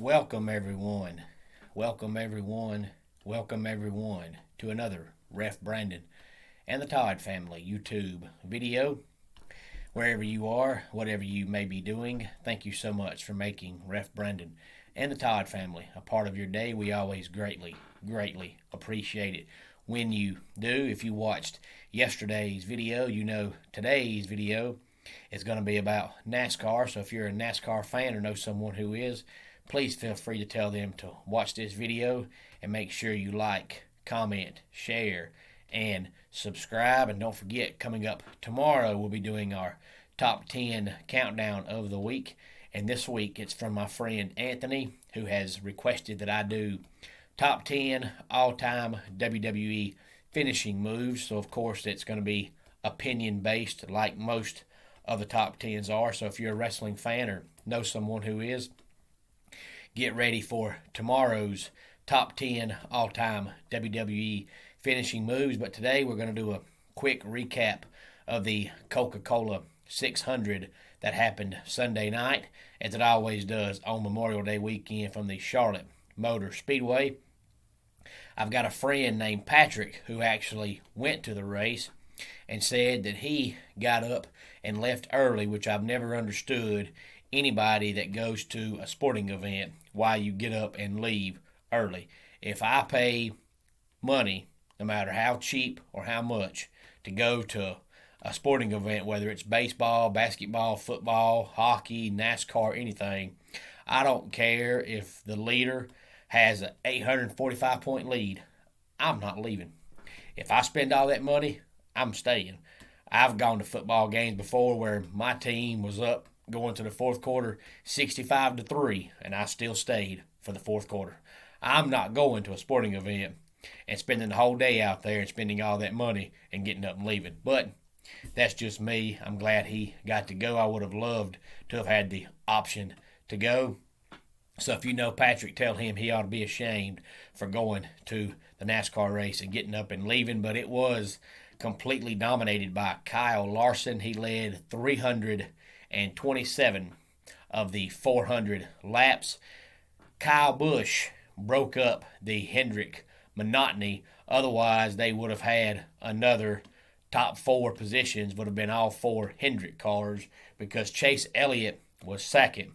Welcome everyone. Welcome everyone. Welcome everyone to another Ref Brandon and the Todd family YouTube video. Wherever you are, whatever you may be doing, thank you so much for making Ref Brandon and the Todd family a part of your day. We always greatly appreciate it when you do. If you watched yesterday's video, you know today's video is going to be about NASCAR. So if you're a NASCAR fan or know someone who is, please feel free to tell them to watch this video and make sure you like, comment, share, and subscribe. And don't forget, coming up tomorrow, we'll be doing our top 10 countdown of the week. And this week, it's from my friend Anthony, who has requested that I do top 10 all-time WWE finishing moves. So, of course, it's going to be opinion-based like most of the top 10s are. So if you're a wrestling fan or know someone who is, get ready for tomorrow's top 10 all-time WWE finishing moves. But today we're going to do a quick recap of the CocaCola 600 that happened Sunday night, as it always does on Memorial Day weekend from the Charlotte Motor Speedway. I've got a friend named Patrick who actually went to the race and said that he got up and left early, which I've never understood anybody that goes to a sporting event why you get up and leave early. If I pay money, no matter how cheap or how much, to go to a sporting event, whether it's baseball, basketball, football, hockey, NASCAR, anything, I don't care if the leader has an 845-point lead. I'm not leaving. If I spend all that money, I'm staying. I've gone to football games before where my team was up going to the fourth quarter 65-3, and I still stayed for the fourth quarter. I'm not going to a sporting event and spending the whole day out there and spending all that money and getting up and leaving. But that's just me. I'm glad he got to go. I would have loved to have had the option to go. So if you know Patrick, tell him he ought to be ashamed for going to the NASCAR race and getting up and leaving. But it was completely dominated by Kyle Larson. He led 327 of the 400 laps. Kyle Busch broke up the Hendrick monotony. Otherwise, they would have had another top four positions, would have been all four Hendrick cars, because Chase Elliott was second,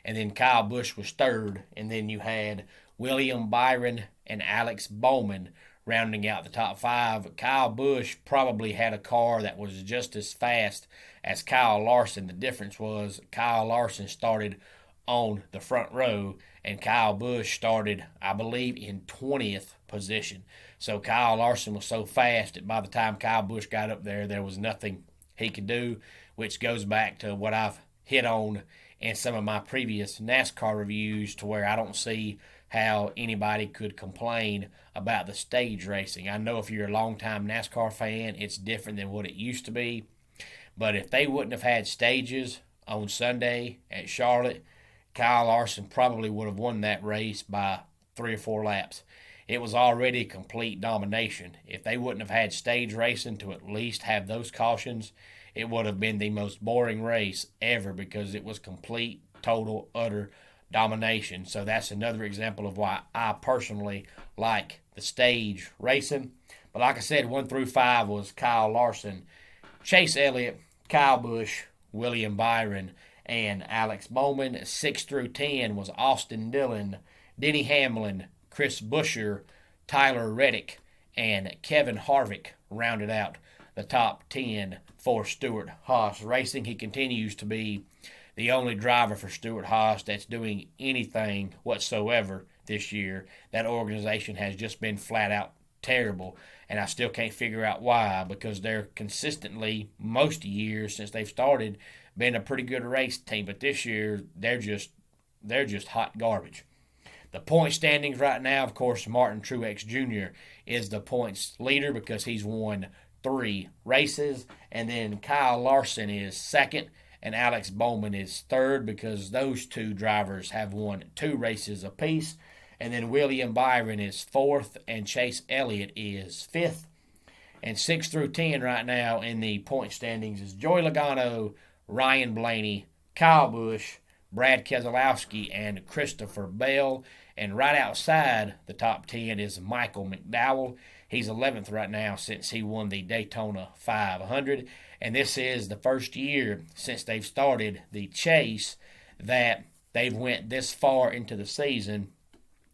and then Kyle Busch was third, and then you had William Byron and Alex Bowman rounding out the top five. Kyle Busch probably had a car that was just as fast as Kyle Larson. The difference was Kyle Larson started on the front row, and Kyle Busch started, I believe, in 20th position. So Kyle Larson was so fast that by the time Kyle Busch got up there, there was nothing he could do, which goes back to what I've hit on in some of my previous NASCAR reviews, to where I don't see how anybody could complain about the stage racing. I know if you're a longtime NASCAR fan, it's different than what it used to be. But if they wouldn't have had stages on Sunday at Charlotte, Kyle Larson probably would have won that race by 3 or 4 laps. It was already complete domination. If they wouldn't have had stage racing to at least have those cautions, it would have been the most boring race ever, because it was complete, total, utter domination. So that's another example of why I personally like the stage racing. But like I said, 1 through 5 was Kyle Larson, Chase Elliott, Kyle Busch, William Byron, and Alex Bowman. 6 through 10 was Austin Dillon, Denny Hamlin, Chris Buescher, Tyler Reddick, and Kevin Harvick rounded out the top 10 for Stewart-Haas Racing. He continues to be the only driver for Stewart-Haas that's doing anything whatsoever this year. That organization has just been flat out terrible, and I still can't figure out why, because they're consistently, most years since they've started, been a pretty good race team. But this year, they're just hot garbage. The point standings right now, of course, Martin Truex Jr. is the points leader because he's won 3 races. And then Kyle Larson is second, and Alex Bowman is third, because those 2 drivers have won 2 races apiece. And then William Byron is fourth, and Chase Elliott is fifth. And 6 through 10 right now in the point standings is Joey Logano, Ryan Blaney, Kyle Busch, Brad Keselowski and Christopher Bell. And right outside the top 10 is Michael McDowell. He's 11th right now since he won the Daytona 500. And this is the first year since they've started the chase that they've went this far into the season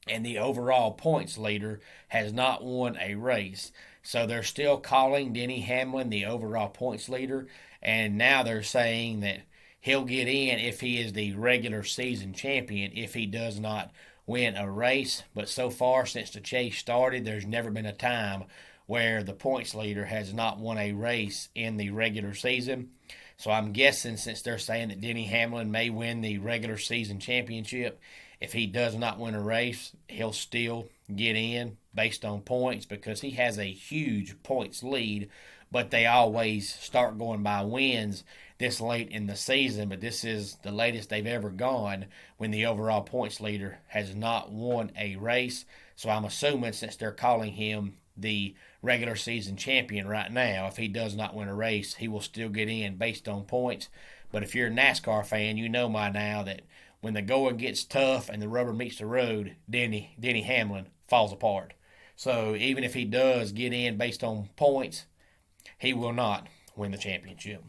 and the overall points leader has not won a race. So they're still calling Denny Hamlin the overall points leader, and now they're saying that he'll get in if he is the regular season champion if he does not win a race. But so far, since the chase started, there's never been a time where the points leader has not won a race in the regular season. So I'm guessing, since they're saying that Denny Hamlin may win the regular season championship, if he does not win a race, he'll still get in based on points because he has a huge points lead, but they always start going by wins this late in the season. But this is the latest they've ever gone when the overall points leader has not won a race. So I'm assuming, since they're calling him the regular season champion right now, if he does not win a race, he will still get in based on points. But if you're a NASCAR fan, you know by now that when the going gets tough and the rubber meets the road, Denny Hamlin falls apart. So even if he does get in based on points, he will not win the championship.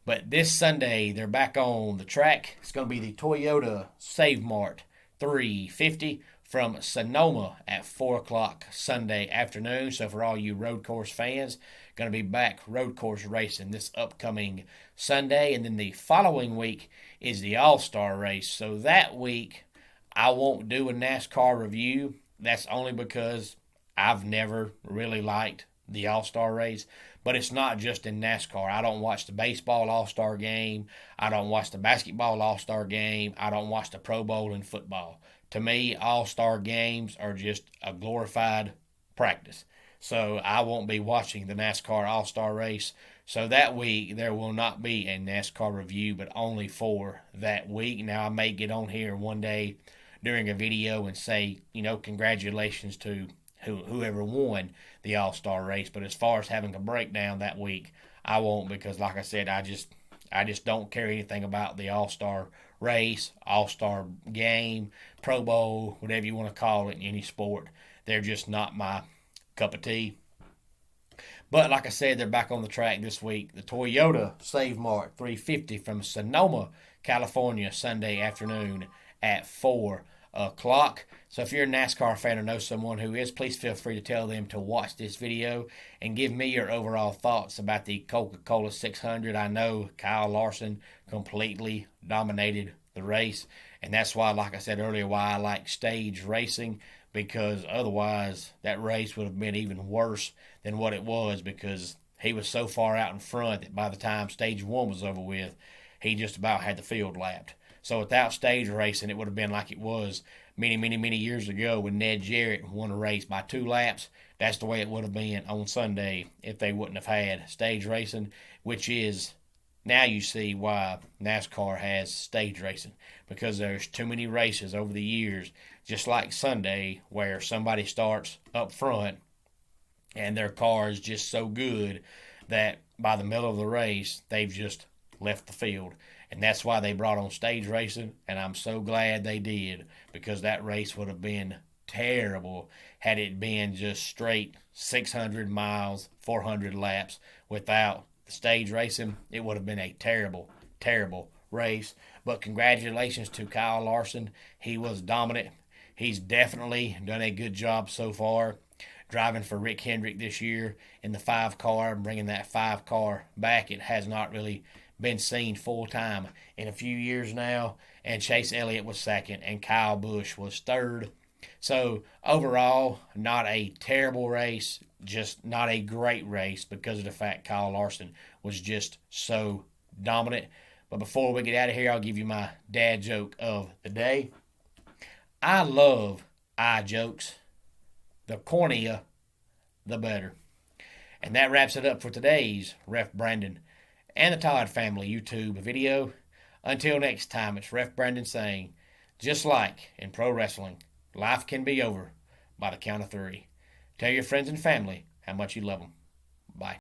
But this Sunday, they're back on the track. It's going to be the Toyota Save Mart 350 from Sonoma at 4 o'clock Sunday afternoon. So for all you road course fans, going to be back road course racing this upcoming Sunday. And then the following week is the All-Star race. So that week, I won't do a NASCAR review. That's only because I've never really liked the All-Star race. But it's not just in NASCAR. I don't watch the baseball All-Star game. I don't watch the basketball All-Star game. I don't watch the Pro Bowl in football. To me, All-Star games are just a glorified practice. So I won't be watching the NASCAR All-Star race. So that week, there will not be a NASCAR review, but only for that week. Now, I may get on here one day during a video and say, congratulations to whoever won the All-Star race. But as far as having a breakdown that week, I won't, because like I said, I just don't care anything about the All-Star race, All-Star game, Pro Bowl, whatever you want to call it in any sport. They're just not my cup of tea. But like I said, they're back on the track this week. The Toyota Save Mart 350 from Sonoma, California, Sunday afternoon at 4 o'clock. So if you're a NASCAR fan or know someone who is, please feel free to tell them to watch this video and give me your overall thoughts about the CocaCola 600. I know Kyle Larson completely dominated the race, and that's why, like I said earlier, why I like stage racing, because otherwise that race would have been even worse than what it was, because he was so far out in front that by the time stage one was over with, he just about had the field lapped. So without stage racing, it would have been like it was many years ago when Ned Jarrett won a race by 2 laps. That's the way it would have been on Sunday if they wouldn't have had stage racing, which is, now you see why NASCAR has stage racing, because there's too many races over the years, just like Sunday, where somebody starts up front and their car is just so good that by the middle of the race, they've just left the field. And that's why they brought on stage racing, and I'm so glad they did, because that race would have been terrible had it been just straight 600 miles, 400 laps without the stage racing. It would have been a terrible race. But congratulations to Kyle Larson. He was dominant. He's definitely done a good job so far driving for Rick Hendrick this year in the 5 car, bringing that 5 car back. It has not really been seen full time in a few years now, and Chase Elliott was second and Kyle Busch was third. So overall, not a terrible race, just not a great race because of the fact Kyle Larson was just so dominant. But before we get out of here, I'll give you my dad joke of the day. I love eye jokes. The cornier, the better. And that wraps it up for today's Ref Brandon and the Todd Family YouTube video. Until next time, it's Ref Brandon saying, just like in pro wrestling, life can be over by the count of 3. Tell your friends and family how much you love them.